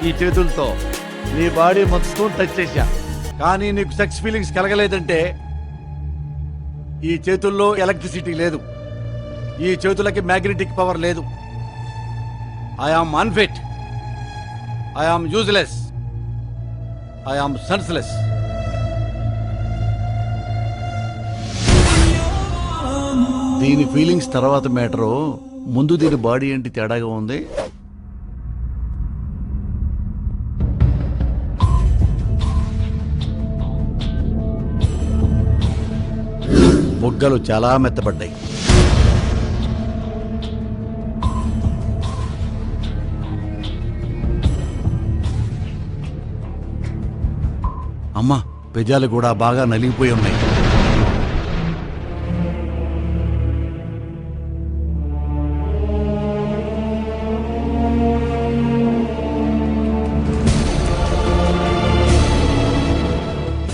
ఈ చేతులతో నీ బాడీ మొత్తం టచ్ చేశా, కానీ నీకు సెక్స్ ఫీలింగ్స్ కలగలేదంటే ఈ చేతుల్లో ఎలక్ట్రిసిటీ లేదు, ఈ చేతులకి మ్యాగ్నెటిక్ పవర్ లేదు. I am unfit, I am useless, I am senseless. దీని ఫీలింగ్స్ తర్వాత మ్యాటరు, ముందు దీని బాడీ ఏంటి తేడాగా ఉంది. బొగ్గలు చాలా మెత్తబడ్డాయి. అమ్మా, పెదాలు కూడా బాగా నలిగిపోయి ఉన్నాయి.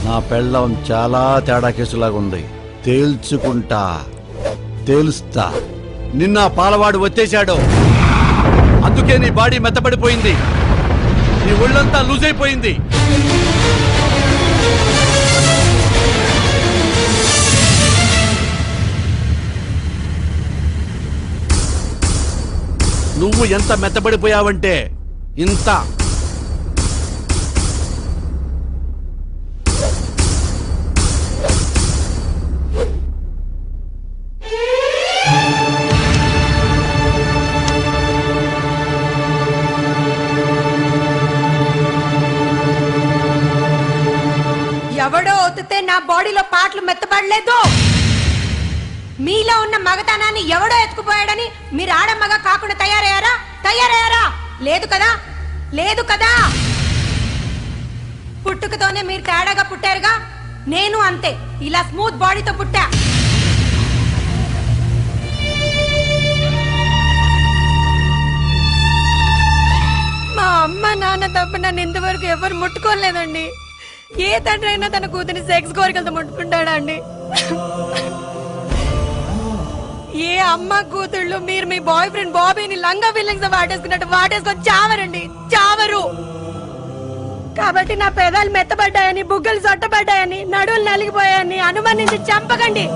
నా పెళ్ళం చాలా తేడా కేసులాగా ఉంది. తేల్చుకుంటా, తేలుస్తా. నిన్న పాలవాడు వచ్చేశాడు, అందుకే నీ బాడీ మెత్తబడిపోయింది, నీ ఒళ్ళంతా లూజ్ అయిపోయింది. నువ్వు ఎంత మెత్తబడిపోయావంటే ఇంత. ఎవడో ఒత్తితే నా బాడీలో పాటలు మెత్తబడలేదు. మీలో ఉన్న మగతనాన్ని ఎవడో ఎత్తుకుపోయాడని మీరు ఆడమ్మగా కాకుండా తయారయ్యారా? లేదు కదా, లేదు కదా. పుట్టుకతోనే మీరు తేడాగా పుట్టారుగా, నేను అంతే, ఇలా స్మూత్ బాడీతో పుట్టా. మా అమ్మ నాన్న తప్ప నన్ను ఇంతవరకు ఎవరు ముట్టుకోలేదండి. ఏ తండ్రి అయినా తన కూతురి సెక్స్ కోరికలతో ముట్టుకుంటాడా అండి? ఏ అమ్మ కూతుళ్ళు మీరు మీ బాయ్ ఫ్రెండ్ బాబీని లంగా ఫీలింగ్స్ వాటేసుకున్నట్టు వాటేసుకొని చావరండి, చావరు. కాబట్టి నా పెదాలు మెత్తబడ్డాయని, బుగ్గలు సొట్టబడ్డాయని, నడువులు నలిగిపోయాయని అనుమానించి చంపకండి.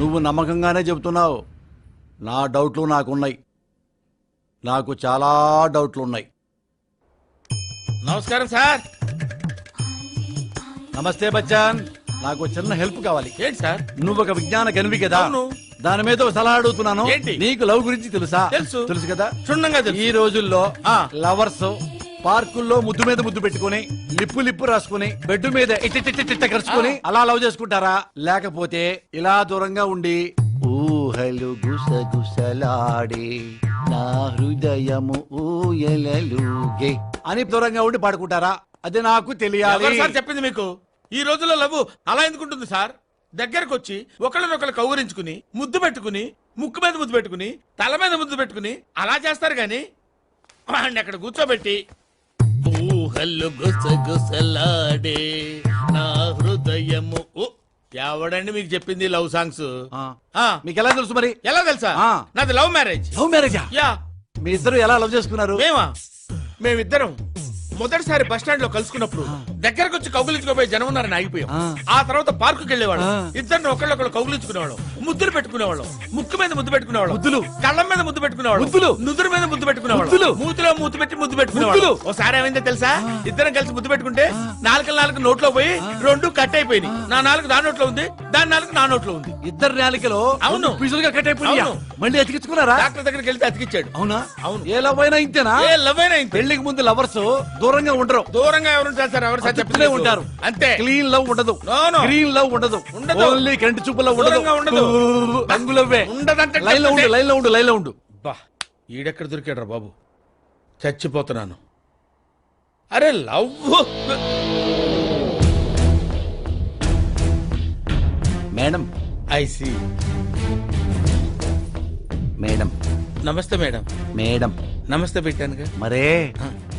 నువ్వు నమ్మకంగానే చెబుతున్నావు. నా డౌట్లు నాకున్నాయి, నాకు చాలా డౌట్లు ఉన్నాయి. నమస్కారం సార్. నమస్తే బచ్చాన్, నాకు చిన్న హెల్ప్ కావాలి. ఏంటి సార్? నువ్వు ఒక విజ్ఞాన గనివి కదా, దాని మీద ఒక సలహా అడుగుతున్నాను. ఏంటి? నీకు లవ్ గురించి తెలుసా? తెలుసు కదా. క్షుణ్ణంగా తెలుసు. ఈ రోజుల్లో లవర్స్ పార్కుల్లో ముద్దు మీద ముద్దు పెట్టుకుని, లిప్పు రాసుకుని, బెడ్ మీద ఇట్ట కరుచుకుని అలా లవ్ చేసుకుంటారా? లేకపోతే ఇలా దూరంగా ఉండి ఊహలు గుసగుసలాడే నా హృదయము ఊయలలుగే అని దూరంగా ఉండి పాడుకుంటారా? అది నాకు తెలియాలి. సార్ చెప్పింది మీకు. ఈ రోజుల్లో లవ్ అలా ఎందుకుంటుంది సార్? దగ్గరకు వచ్చి ఒకళ్ళనొకళ్ళు కౌగురించుకుని, ముద్దు పెట్టుకుని, ముక్కు మీద ముద్దు పెట్టుకుని, తల మీద ముద్దు పెట్టుకుని అలా చేస్తారు గాని వాడిని అక్కడ కూర్చోబెట్టి ఊహలు గుసగుసలాడే నా హృదయము. ఎవడండి మీకు చెప్పింది లవ్ సాంగ్స్? మీకు ఎలా తెలుసు మరి? ఎలా తెలుసా? నాది లవ్ మ్యారేజ్. లవ్ మ్యారేజా? యా. మీ ఇద్దరు ఎలా లవ్ చేసుకున్నారు? మేమిద్దరం మొదటిసారి బస్ స్టాండ్ లో కలుసుకున్నప్పుడు దగ్గరకు వచ్చి కౌగులించుకోపోయి జనం ఉన్నారని ఆగిపోయాం. ఆ తర్వాత పార్కుకి వెళ్ళేవాళ్ళం, ఇద్దరు ఒకళ్ళొకళ్ళు కౌగులించుకునేవాళ్ళం, ముద్దులు పెట్టుకునేవాళ్ళం, ముక్కు మీద ముద్దు పెట్టుకునేవాళ్ళం, ముద్దులు కళ్ళం మీద ముద్దు పెట్టుకునేవాళ్ళం, ముద్దులు నుదురు మీద ముద్దు పెట్టుకునేవాళ్ళం, మూతిలో మూతి పెట్టి ముద్దు పెట్టుకునేవాళ్ళం. ఒకసారి ఏమైందో తెలుసా? ఇద్దరం కలిసి ముద్దు పెట్టుకుంటే నాలుగు నోట్లో పోయి రెండు కట్ అయిపోయినాయి. నా నాలుగు దాని నోట్లో ఉంది, దాని నాలుగు నా నోట్లో ఉంది. ఇద్దరు నాలుకలో అవును పీసులుగా కట్ అయిపోయి మళ్ళీ అతికించుకున్నారా? డాక్టర్ దగ్గరికి వెళ్తే అతికిచ్చాడు. అవునా? అవును. ఏ లవ్ అయినా ఇంతేనా? ఏ లవ్ అయినా ఇంతే. పెళ్లికి ముందు లవర్స్ దూరంగా ఉండరు. దూరంగా ఎవరు ఉంటారు సార్? ఎవరు సార్ చెప్తూనే ఉంటారు. అంతే. క్లీన్ లవ్ ఉండదు, No, no. గ్రీన్ లవ్ ఉండదు, ఉండదు. ఓన్లీ కంటి చూపులో దూరంగా ఉండదు. రంగులవ్వే. ఉండదంటే లైన్ లో ఉండు, లైన్ లో ఉండు, లైన్ లో ఉండు. బా ఈడెక్కడ దొరికాడు రా బాబు, చచ్చిపోతున్నాను. అరే లవ్ మేడం, ఐసి. మేడం, నమస్తే మేడం. మేడం. నమస్తే పెట్టానుగా. మరే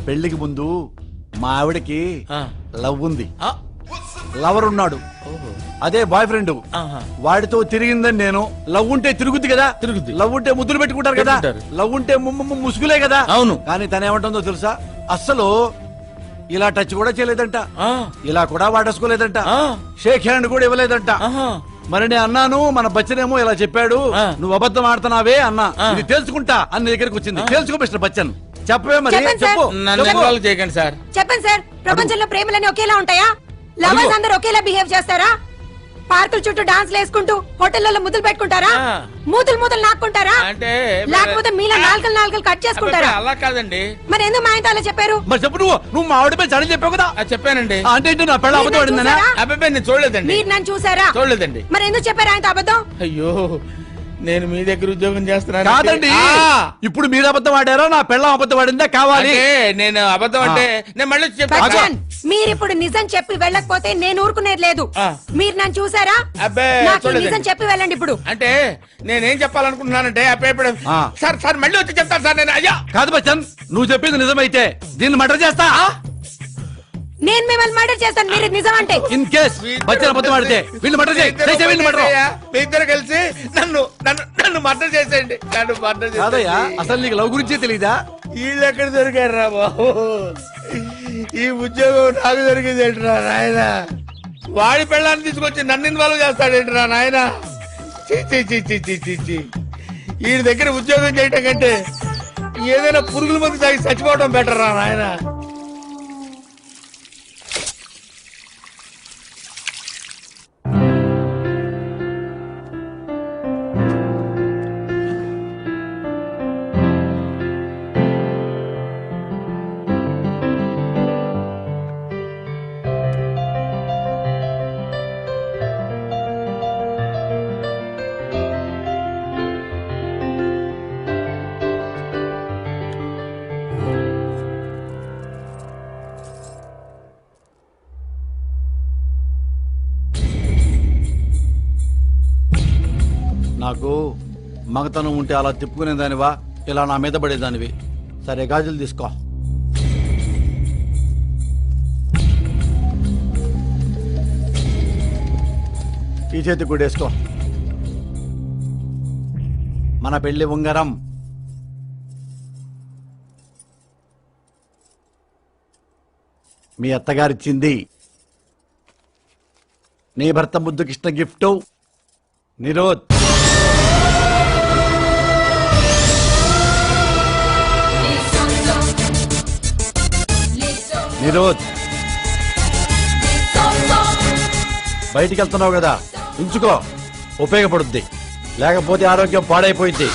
పెళ్లికి ముందు మా ఆవిడకి ఆ. లవ్ ఉంది, ఆ. లవర్ ఉన్నాడు, ఓహో. అదే బాయ్ ఫ్రెండ్. ఆహా. వాడితో తిరిగిందని నేను. లవ్ ఉంటే తిరుగుద్ది కదా, తిరుగుద్ది. లవ్ ఉంటే ముద్దులు పెట్టుకుంటారు కదా, పెట్టుకుంటారు. లవ్ ఉంటే ముసుగులే కదా. అవును. కానీ తనేమంటుందో తెలుసా? అస్సలు ఇలా టచ్ కూడా చేయలేదంట, ఆ. ఇలా కూడా వాడేసుకోలేదంట, ఆ. షేక్ హ్యాండ్ కూడా ఇవ్వలేదంట. ఆహా. మరి నేను అన్నాను, మన బచ్చనేమో ఇలా చెప్పాడు, ఆ. నువ్వు అబద్ధం ఆడుతున్నావే అన్నా. ఆ. ఇది తెలుసుకుంటా అని నీ దగ్గరికి వచ్చింది. తెలుసుకో మిస్టర్ బచ్చన్, చెప్పవే మరి, చెప్పండి సార్. చెప్పు. నన్ను చెప్పు. ఇన్వాల్వ్ చేయకండి సార్. చెప్పండి సార్, ప్రపంచంలో ప్రేమలన్నీ ఒకేలా ఉంటాయా? లవర్స్ అందరూ ఒకేలా బిహేవ్ చేస్తారా? పార్కుల చుట్టూ డాన్స్ వేసుకుంటూ హోటళ్లలో ముద్దులు పెట్టుకుంటారా? ఆ. మూతులు నాకుంటారా? అంటే లేకపోతే మీలా నాలుకలు కట్ చేసుకుంటారా? అలా కాదండి. మరి ఎందుకు మా ఆయనతో అలా చెప్పారు? మరి చెప్పు, నువ్వు మా ఆవిడపై చడి చెప్పావు కదా. అది చెప్పానండి. అంటే ఏంటి, నా పెళ్ళ మీరు అబద్ధం నన్ను ఆడిందనా? చూసారా? అబ్బాయి నేను చూడలేదండి. మీరు నన్ను చూసారా? చూడలేదండి. మరి ఎందుకు చెప్పారు ఆయనతో అబద్ధం? అయ్యో నేను మీ దగ్గర ఉద్యోగం చేస్తున్నాను. కాదండి, ఇప్పుడు మీరు అబద్ధం ఆడారో నా పెళ్ళం అబద్ధం ఆడిందా కావాలి? నేను అబద్ధం అంటే నేను మళ్ళీ బచ్చన్, మీరిప్పుడు నిజం చెప్పి వెళ్ళకపోతే నేను ఊరుకునేది లేదు. ఆ. మీరు నన్ను చూసారా? అబ్బాయి నాకు ఈ చూడలేదండి. నిజం చెప్పి వెళ్ళండి ఇప్పుడు. అంటే నేనేం చెప్పాలనుకుంటున్నానంటే అబ్బాయి ఇప్పుడు ఆ. సార్ మళ్ళీ వచ్చి చెప్తాను సార్. నేను అయ్యా కాదు బచ్చన్, నువ్వు చెప్పింది నిజమైతే దీన్ని మర్డర్ చేస్తా. నేను మిమ్మల్ని మర్డర్ చేస్తాను, మీరు నిజం అంటే. ఇన్ కేస్ బచ్చన్ అబద్ధం ఆడితే వీళ్ళు మర్డర్ చేయి, వీళ్ళు మర్డర్. మీ ఇద్దరు కలిసి నన్ను నన్ను నన్ను మర్డర్ చేసేయండి. నన్ను మర్డర్ కాదయ్యా, అసలు నీకు లవ్ గురించే తెలీదా? వీళ్ళు ఎక్కడ దొరికారు రా బాబు? ఈ ఉద్యోగం నాకు దొరికింది ఏంట్రా నాయన? వాడి పెళ్ళాన్ని తీసుకొచ్చి నన్ను ఇన్వాల్వ్ చేస్తాడేంట్రా నాయన? ఈ దగ్గర ఉద్యోగం చేయటం కంటే ఏదైనా పురుగుల మందు తాగి చచ్చిపోవడం బెటర్ రా నాయన. నాకు మగతనం ఉంటే అలా తిప్పుకునేదానివా, ఇలా నా మీద పడేదానివి? సరే గాజులు తీసుకో. ఈ చేతి కూడా వేసుకో. మన పెళ్లి ఉంగరం. మీ అత్తగారిచ్చింది. నీ భర్త ముద్దుకి ఇష్ట గిఫ్ట్ నిరోధ్. నిరోధ్, బయటికి వెళ్తున్నావు కదా, ఉంచుకో, ఉపయోగపడుద్ది. లేకపోతే ఆరోగ్యం పాడైపోయింది.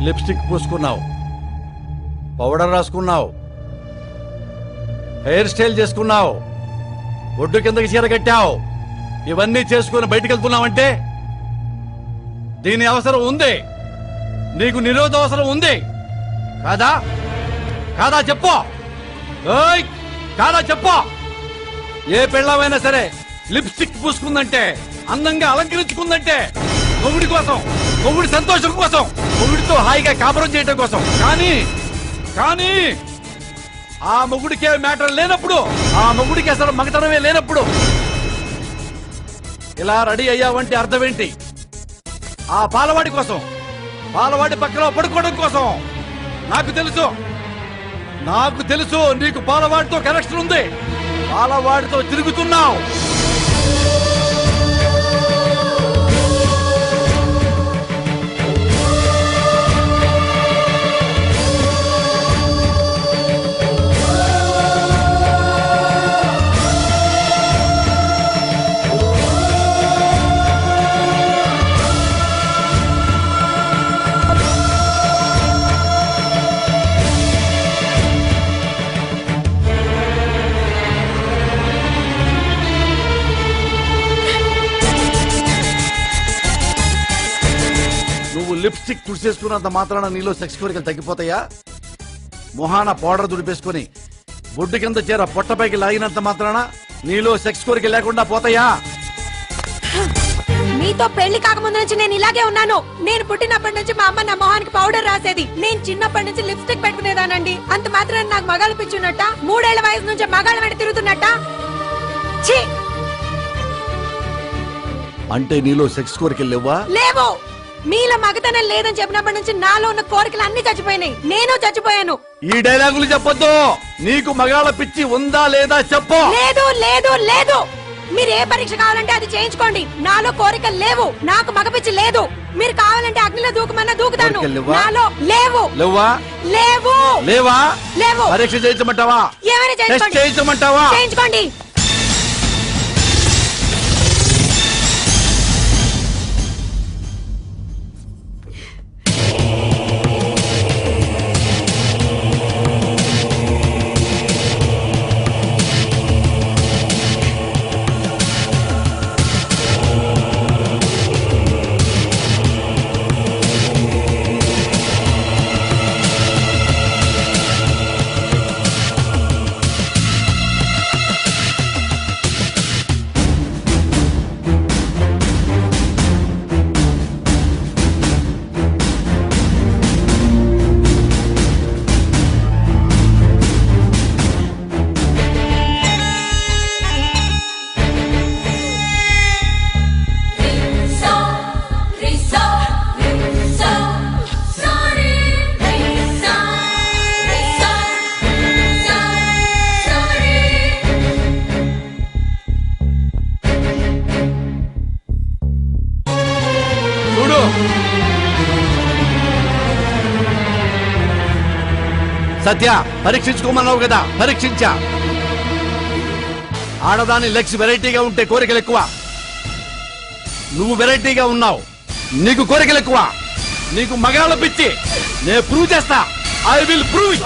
లిప్స్టిక్ పూసుకున్నావు, పౌడర్ రాసుకున్నావు, హెయిర్ స్టైల్ చేసుకున్నావు, ఒడ్డు కిందకి చీర కట్టావు. ఇవన్నీ చేసుకుని బయటికి వెళ్తున్నావంటే దీని అవసరం ఉంది. నీకు నిరోధ అవసరం ఉంది కాదా? కాదా చెప్పు. ఓయ్ కాదా చెప్పు. ఏ పెళ్ళమైనా సరే లిప్స్టిక్ పూసుకుందంటే, అందంగా అలంకరించుకుందంటే మొగుడి కోసం, మొగుడి సంతోషం కోసం, మొగుడితో హాయిగా కాపురం చేయడం కోసం. కానీ కానీ ఆ మొగుడికే మ్యాటర్ లేనప్పుడు, ఆ మొగుడికి అసలు మగతనమే లేనప్పుడు ఇలా రెడీ అయ్యావంటే అర్థం ఏంటి? ఆ పాలవాడి కోసం, పాలవాడి పక్కన పడుకోవడం కోసం. నాకు తెలుసు, నాకు తెలుసు నీకు పాలవాడితో కనెక్షన్ ఉంది. పాలవాడితో తిరుగుతున్నావు. లిప్స్టిక్ తుడిసేసుకున్నంత మాత్రాన నీలో సెక్స్ కోరికలు తగ్గిపోతాయా? మొహాన పౌడర్ దుడిపేసుకుని బొడ్డు కింద చీర పొట్టపైకి లాగినంత మాత్రాన నీలో సెక్స్ కోరిక లేకుండా పోతాయా? మీతో పెళ్లి కాకముందు నుంచి నేను ఇలాగే ఉన్నాను. నేను పుట్టినప్పటి నుంచి మా అమ్మ నా మొహానికి పౌడర్ రాసేది. నేను చిన్నప్పటి నుంచి లిప్స్టిక్ పెట్టుకునేదానండి. అంత మాత్రం నాకు మగాళ్ళు పిచ్చున్నట్ట, 3 ఏళ్ల వయసు నుంచి మగాళ్ళ వెంట తిరుగుతున్నట్ట. ఛీ! అంటే నీలో సెక్స్ కోరికలు లేవా? లేవు. మీలో మగతనం లేదని చెప్పినప్పటి నుంచి నాలో ఉన్న కోరికలు అన్ని చచ్చిపోయినాయి. నేను చచ్చిపోయాను. ఈ డైలాగులు చెప్పొద్దు. నీకు మగాళ్ళ పిచ్చి ఉందా లేదా చెప్పు. లేదు లేదు లేదు. మీరు ఏ పరీక్ష కావాలంటే అది చేయించుకోండి. నాలో కోరికలు లేవు. నాకు మగపిచ్చి లేదు. మీరు కావాలంటే అగ్నిలో దూకమన్నా దూకుతాను. నాలో లేవు. లేవా? లేవు. లేవా? లేవు. పరీక్ష చేయించమంటావా? ఏమైనా టెస్ట్ చేయించమంటావా? చేయించుకోండి. సత్య, పరీక్షించుకోమన్నావు కదా, పరీక్షించా. ఆడదాని లెగ్స్ వెరైటీగా ఉంటే కోరికలు ఎక్కువ. నువ్వు వెరైటీగా ఉన్నావు, నీకు కోరికలు ఎక్కువ. నీకు మగాళ్ళ పిచ్చి. నేను ప్రూవ్ చేస్తా. I will prove.